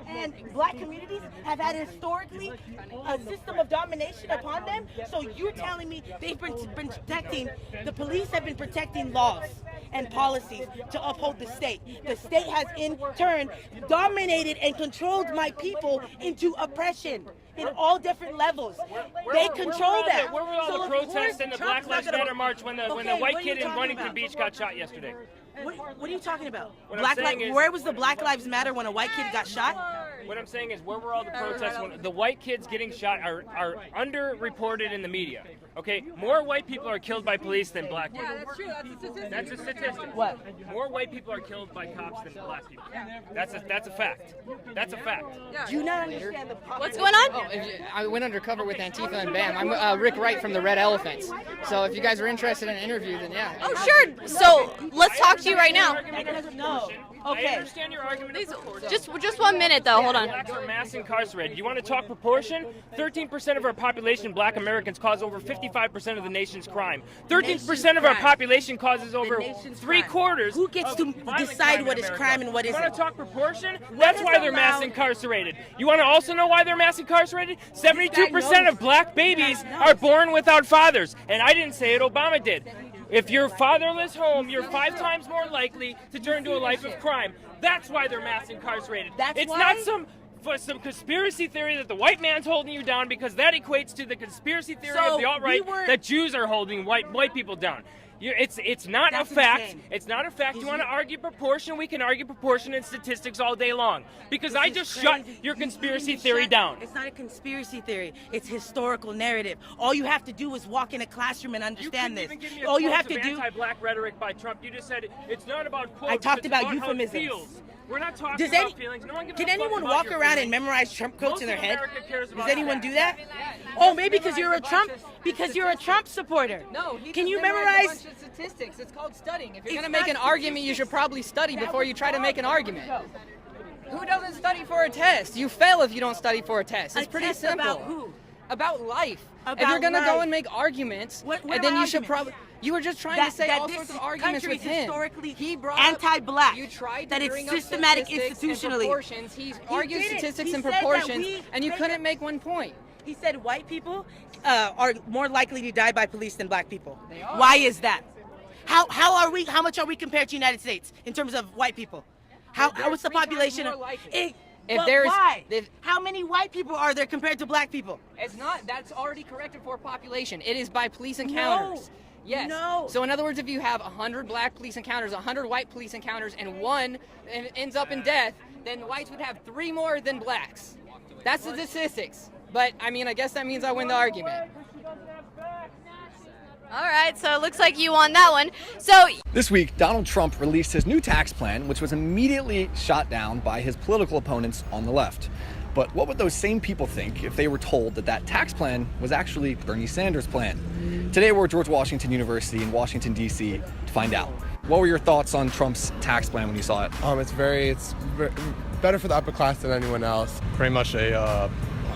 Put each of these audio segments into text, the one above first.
And black communities have had historically a system of domination upon them. So you're telling me they've been protecting, the police have been protecting laws and policies to uphold the state. The state has in turn dominated and controlled my people into oppression in all different levels. They control that. Where were all the protests and the Black Lives Matter march when the white kid in Huntington Beach got shot yesterday? What are you talking about? Where was the Black Lives Matter when a white kid got shot? What I'm saying is, where were all the protests when the white kids getting shot are underreported in the media? Okay, more white people are killed by police than black people. Yeah, that's true. That's a statistic. What? More white people are killed by cops than black people. That's a fact. That's a fact. Do you not understand the problem? What's going on? Oh, I went undercover with Antifa and BAM. I'm Rick Wright from the Red Elephants. So if you guys are interested in an interview, then yeah. Oh, sure. So let's talk to you right now. No. I Okay. understand your argument. Just 1 minute though. Hold on. Blacks are mass incarcerated. You want to talk proportion? 13% of our population, black Americans, cause over 55% of the nation's crime. 13% of our population causes over three-quarters. Who gets to decide what is crime and what You isn't? want to talk proportion? That's why they're mass incarcerated. You want to also know why they're mass incarcerated? 72% of black babies are born without fathers. And I didn't say it, Obama did. If you're fatherless home, you're 5 times more likely to turn to a life of crime. That's why they're mass incarcerated. It's not some conspiracy theory that the white man's holding you down, because that equates to the conspiracy theory of the alt-right that Jews are holding white people down. It's not a fact. Insane. It's not a fact. You want to argue proportion? We can argue proportion and statistics all day long. Because I just shut your conspiracy theory down. It's not a conspiracy theory. It's historical narrative. All you have to do is walk in a classroom and understand this. Even give me All you have quotes to of do. anti-black rhetoric by Trump. You just said it's not about quotes. I talked it's about how it euphemisms. feels. We're not talking Does about feelings. No one gives Can a fuck anyone about walk your around and feelings. memorize Trump quotes Most in their of head? America cares Does about anyone that. do that? Oh, maybe because you're a Trump supporter. No, he Can just you memorized memorize? a bunch of statistics. It's called studying. If If you're you're gonna going to make an argument, you should probably study before you try to make an argument. Who doesn't study for a test? You fail if you don't study for a test. It's pretty test simple. about who? About life. About if you're going to go life. and make arguments, What and then are you should arguments? probably... You were just trying to say all this sorts of arguments country with is him. historically He brought anti-black. You tried to that it's bring up systematic statistics institutionally. and proportions. He argued did it. statistics He and said that proportions, we and you make couldn't it- make one point. He said white people are more likely to die by police than black people. Why is that? How much are we compared to the United States in terms of white people? What's the 3 times population more of likely. why? How many white people are there compared to black people? It's not. That's already corrected for population. It is by police encounters. Yes. No. So in other words, if you have 100 black police encounters, 100 white police encounters, and one ends up in death, then whites would have 3 more than blacks. That's the statistics. But I mean, I guess that means I win the argument. All right. So it looks like you won that one. So This week, Donald Trump released his new tax plan, which was immediately shot down by his political opponents on the left. But what would those same people think if they were told that that tax plan was actually Bernie Sanders' plan? Today we're at George Washington University in Washington, D.C. to find out. What were your thoughts on Trump's tax plan when you saw it? It's better for the upper class than anyone else. Pretty much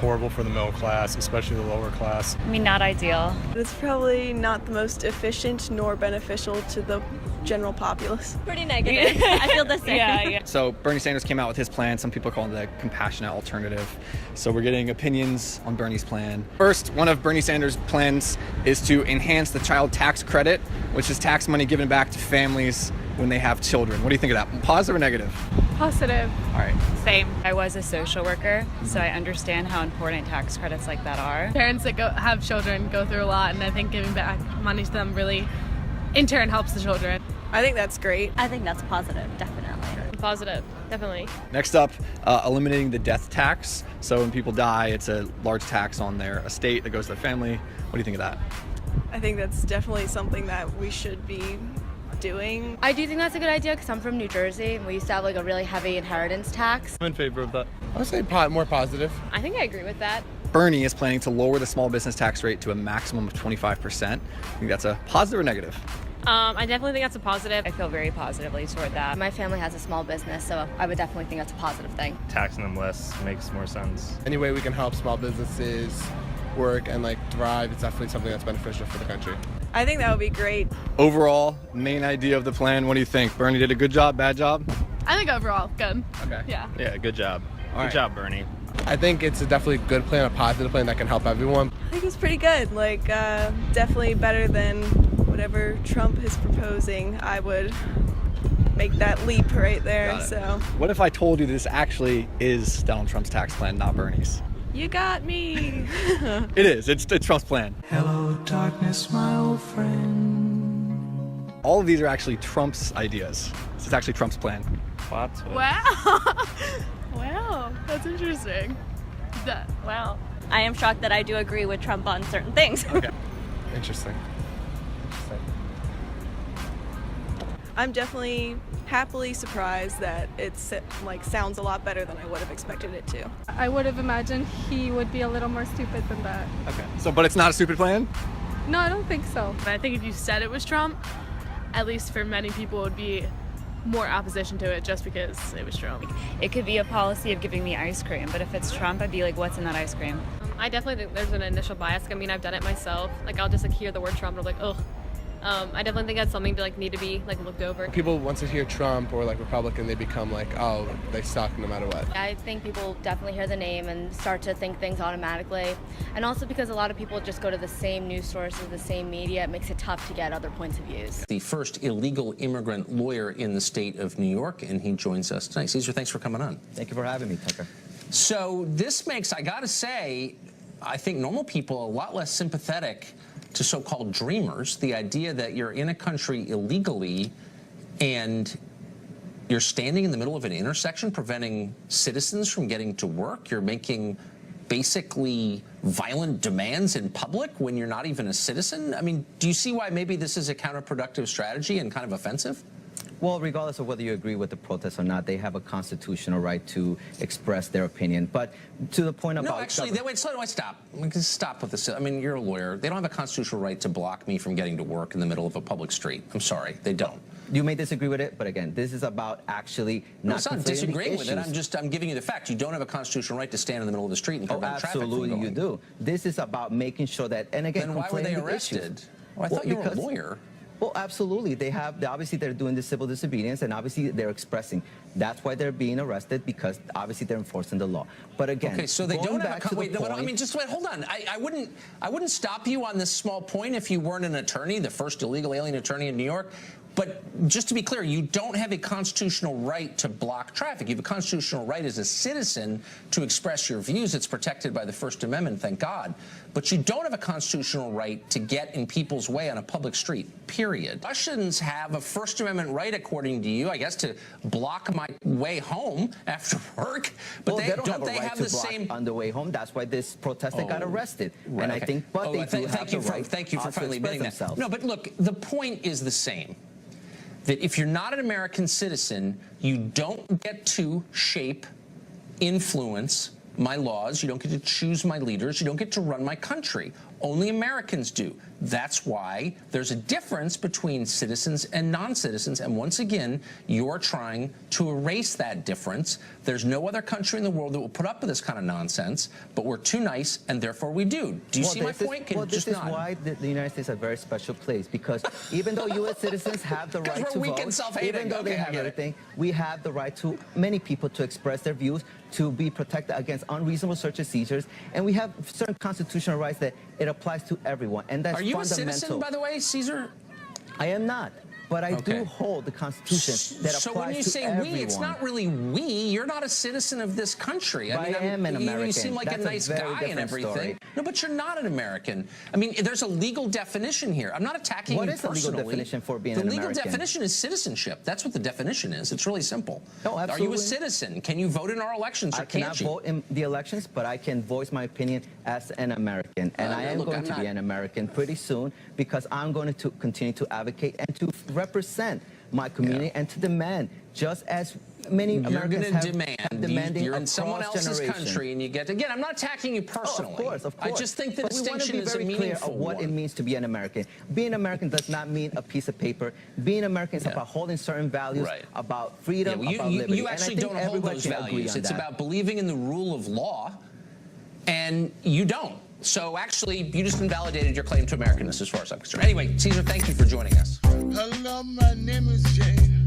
horrible for the middle class, especially the lower class. I mean, not ideal. It's probably not the most efficient nor beneficial to the general populace. Pretty negative. I feel the same. Yeah. So Bernie Sanders came out with his plan. Some people call it the compassionate alternative. So we're getting opinions on Bernie's plan. First, one of Bernie Sanders' plans is to enhance the child tax credit, which is tax money given back to families when they have children. What do you think of that? Positive or negative? Positive. All right. Same. I was a social worker, so I understand how important tax credits like that are. Parents that have children go through a lot, and I think giving back money to them really, in turn, helps the children. I think that's great. I think that's positive, definitely. Positive, definitely. Next up, eliminating the death tax. So when people die, it's a large tax on their estate that goes to their family. What do you think of that? I think that's definitely something that we should be doing. I do think that's a good idea because I'm from New Jersey and we used to have like a really heavy inheritance tax. I'm in favor of that. I would say more positive. I think I agree with that. Bernie is planning to lower the small business tax rate to a maximum of 25%. I think that's a positive or negative? I definitely think that's a positive. I feel very positively toward that. My family has a small business, so I would definitely think that's a positive thing. Taxing them less makes more sense. Any way we can help small businesses work and thrive, it's definitely something that's beneficial for the country. I think that would be great. Overall, main idea of the plan, what do you think? Bernie did a good job, bad job? I think overall, good. Okay. Yeah. Yeah, good job. Good job, Bernie. I think it's a definitely good plan, a positive plan that can help everyone. I think it's pretty good. Like, definitely better than whatever Trump is proposing. I would make that leap right there. So. What if I told you this actually is Donald Trump's tax plan, not Bernie's? You got me. It is. It's Trump's plan. Hello, darkness, my old friend. All of these are actually Trump's ideas. This is actually Trump's plan. Wow. Wow, that's interesting. Wow. I am shocked that I do agree with Trump on certain things. Okay. Interesting. I'm definitely happily surprised that it's like sounds a lot better than I would have expected it to. I would have imagined he would be a little more stupid than that. Okay. But it's not a stupid plan? No, I don't think so. But I think if you said it was Trump, at least for many people, it would be more opposition to it just because it was Trump. It could be a policy of giving me ice cream, but if it's Trump, I'd be like, what's in that ice cream? I definitely think there's an initial bias. I mean, I've done it myself. Like, I'll just like hear the word Trump and I'm like, ugh. I definitely think that's something to like need to be like looked over. People, once they hear Trump or like Republican, they become like, oh, they suck no matter what. I think people definitely hear the name and start to think things automatically. And also because a lot of people just go to the same news sources, the same media, it makes it tough to get other points of views. The first illegal immigrant lawyer in the state of New York, and he joins us tonight. Caesar, thanks for coming on. Thank you for having me, Tucker. So this makes, I gotta say, I think normal people a lot less sympathetic to so-called dreamers. The idea that you're in a country illegally and you're standing in the middle of an intersection preventing citizens from getting to work. You're making basically violent demands in public when you're not even a citizen. I mean, do you see why maybe this is a counterproductive strategy and kind of offensive? Well, regardless of whether you agree with the protests or not, they have a constitutional right to express their opinion. But to the point about... No, actually, wait, stop. Stop with this. I mean, you're a lawyer. They don't have a constitutional right to block me from getting to work in the middle of a public street. I'm sorry, they don't. You may disagree with it, but again, this is about actually not... No, it's not disagreeing with it. I'm giving you the fact. You don't have a constitutional right to stand in the middle of the street and prevent traffic from going. Absolutely, you do. This is about making sure that... And again, then why were they arrested? Well, I thought you were a lawyer. Well, absolutely. Obviously, they're doing the civil disobedience, and obviously they're expressing. That's why they're being arrested, because obviously they're enforcing the law. But again, okay, so they don't have a... Wait, no, I mean, just wait, hold on. I wouldn't stop you on this small point if you weren't an attorney, the first illegal alien attorney in New York. But just to be clear, you don't have a constitutional right to block traffic. You have a constitutional right as a citizen to express your views. It's protected by the First Amendment, thank God. But you don't have a constitutional right to get in people's way on a public street, period. Russians have a First Amendment right, according to you, I guess, to block my way home after work. But well, they don't have a right to block on the way home. That's why this protester got arrested. Right, and I think, but they do have the right thank you for finally admitting that. Themselves. No, but look, the point is the same. That if you're not an American citizen, you don't get to shape, influence my laws. You don't get to choose my leaders. You don't get to run my country. Only Americans do. That's why there's a difference between citizens and non-citizens. And once again, you're trying to erase that difference. There's no other country in the world that will put up with this kind of nonsense, but we're too nice, and therefore we do. Do you see my point? This is why the United States is a very special place, because even though U.S. citizens have the right to vote, even though they have everything, we have the right to, many people, to express their views, to be protected against unreasonable search and seizures, and we have certain constitutional rights that it applies to everyone, and that's fundamental. Are you a citizen, by the way, Caesar? I am not. But I do hold the Constitution that applies to everyone. So when you say we, it's not really we. You're not a citizen of this country. I am an American. You seem like That's a nice guy and everything. Story. No, but you're not an American. I mean, there's a legal definition here. I'm not attacking you personally. What is the legal definition for being an American? The legal definition is citizenship. That's what the definition is. It's really simple. No, absolutely. Are you a citizen? Can you vote in our elections, or can't you? I cannot vote in the elections, but I can voice my opinion as an American. And I am going to be an American pretty soon, because I'm going to continue to advocate and to represent my community and to demand, just as many Americans have demanding you're in someone else's country, and you get, again, I'm not attacking you personally. Of course. I just think the distinction is a meaningful one. We want to be very clear of what it means to be an American. Being American does not mean a piece of paper. Being American is about holding certain values, about freedom, about liberty. You actually don't hold those values. It's about believing in the rule of law, and you don't. So actually, you just invalidated your claim to Americanness as far as I'm concerned. Anyway, Caesar, thank you for joining us. Hello, my name is Jane.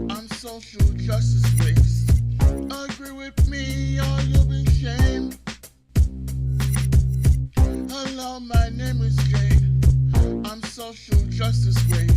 I'm social justice based. Agree with me name is Jay. I'm social justice way.